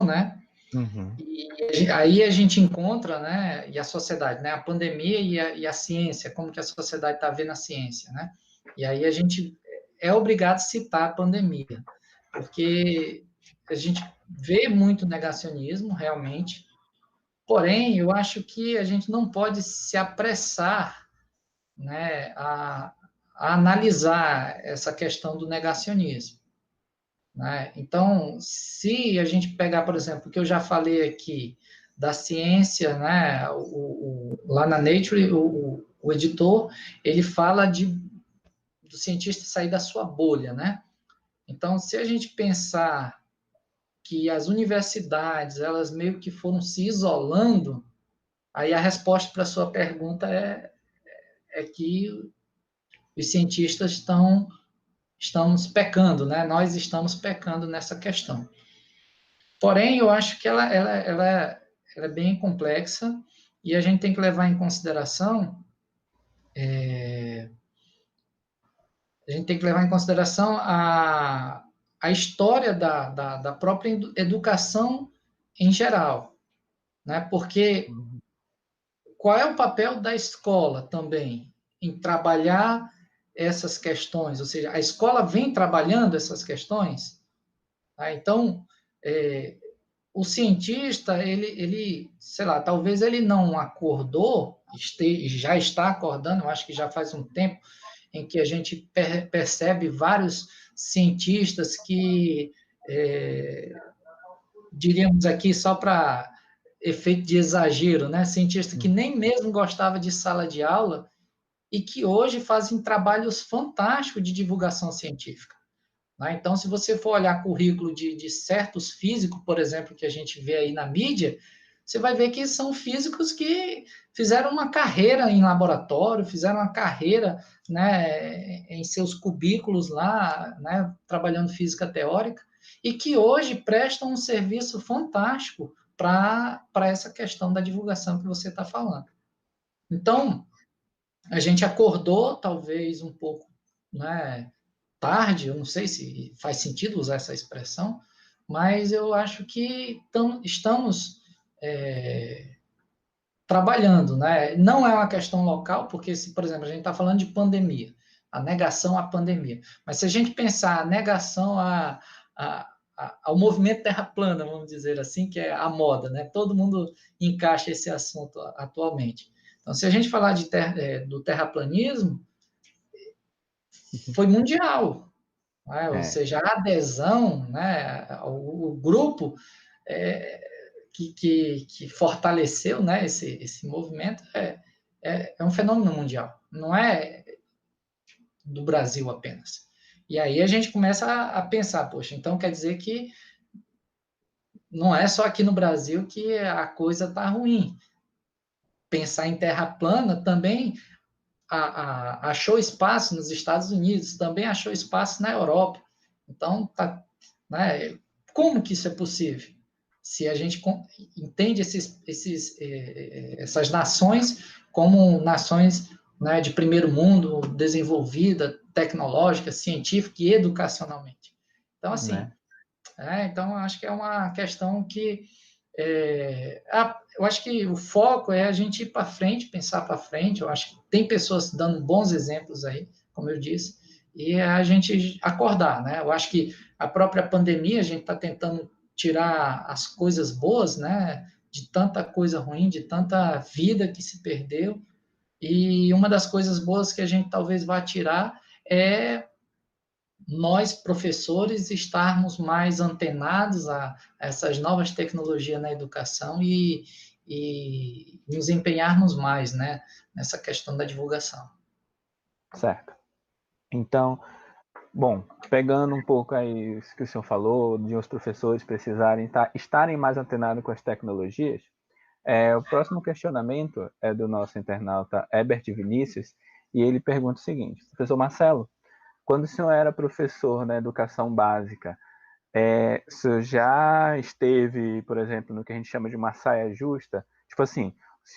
né? Uhum. E aí a gente encontra, né, e a sociedade, né, a pandemia e a ciência, como que a sociedade está vendo a ciência, né? E aí a gente é obrigado a citar a pandemia, porque a gente vê muito negacionismo, realmente, porém, eu acho que a gente não pode se apressar, né, a analisar essa questão do negacionismo, né? Então, se a gente pegar, por exemplo, o que eu já falei aqui da ciência, né, lá na Nature, o editor, ele fala do cientista sair da sua bolha, né? Então, se a gente pensar que as universidades, elas meio que foram se isolando, aí a resposta para a sua pergunta é que os cientistas estamos pecando, né? Nós estamos pecando nessa questão. Porém, eu acho que ela é bem complexa e a gente tem que levar em consideração a história da própria educação em geral, né? Porque qual é o papel da escola também em trabalhar essas questões? Ou seja, a escola vem trabalhando essas questões, tá? Então, o cientista, sei lá, talvez ele não acordou, já está acordando, eu acho que já faz um tempo em que a gente percebe vários cientistas que, diríamos aqui, só para efeito de exagero, né? Cientista que nem mesmo gostava de sala de aula e que hoje fazem trabalhos fantásticos de divulgação científica. Né? Então, se você for olhar currículo de certos físicos, por exemplo, que a gente vê aí na mídia, você vai ver que são físicos que fizeram uma carreira em laboratório, fizeram uma carreira, né, em seus cubículos lá, né, trabalhando física teórica, e que hoje prestam um serviço fantástico para essa questão da divulgação que você está falando. Então, a gente acordou, talvez, um pouco, né, tarde, eu não sei se faz sentido usar essa expressão, mas eu acho que estamos trabalhando, né? Não é uma questão local, porque, se, por exemplo, a gente está falando de pandemia, a negação à pandemia, mas se a gente pensar a negação ao movimento terra plana, vamos dizer assim, que é a moda, né? Todo mundo encaixa esse assunto atualmente. Então, se a gente falar do terraplanismo, foi mundial, né? Ou seja, a adesão, né, o grupo que fortaleceu, né, esse movimento é um fenômeno mundial, não é do Brasil apenas. E aí a gente começa a pensar, poxa, então quer dizer que não é só aqui no Brasil que a coisa está ruim. Pensar em terra plana também achou espaço nos Estados Unidos, também achou espaço na Europa. Então, né, como que isso é possível? Se a gente entende essas nações como nações, né, de primeiro mundo, desenvolvida, tecnológica, científica e educacionalmente. Então, assim, então acho que é uma questão que eu acho que o foco é a gente ir para frente, pensar para frente. Eu acho que tem pessoas dando bons exemplos aí, como eu disse, e a gente acordar, né? Eu acho que a própria pandemia, a gente está tentando tirar as coisas boas, né? De tanta coisa ruim, de tanta vida que se perdeu. E uma das coisas boas que a gente talvez vá tirar é nós, professores, estarmos mais antenados a essas novas tecnologias na educação e nos empenharmos mais, né, nessa questão da divulgação. Certo. Então, bom, pegando um pouco aí isso que o senhor falou, de os professores precisarem estarem mais antenados com as tecnologias, o próximo questionamento é do nosso internauta Herbert Vinícius, e ele pergunta o seguinte: professor Marcelo, quando o senhor era professor na educação básica, o senhor já esteve, por exemplo, no que a gente chama de uma saia justa? Tipo assim,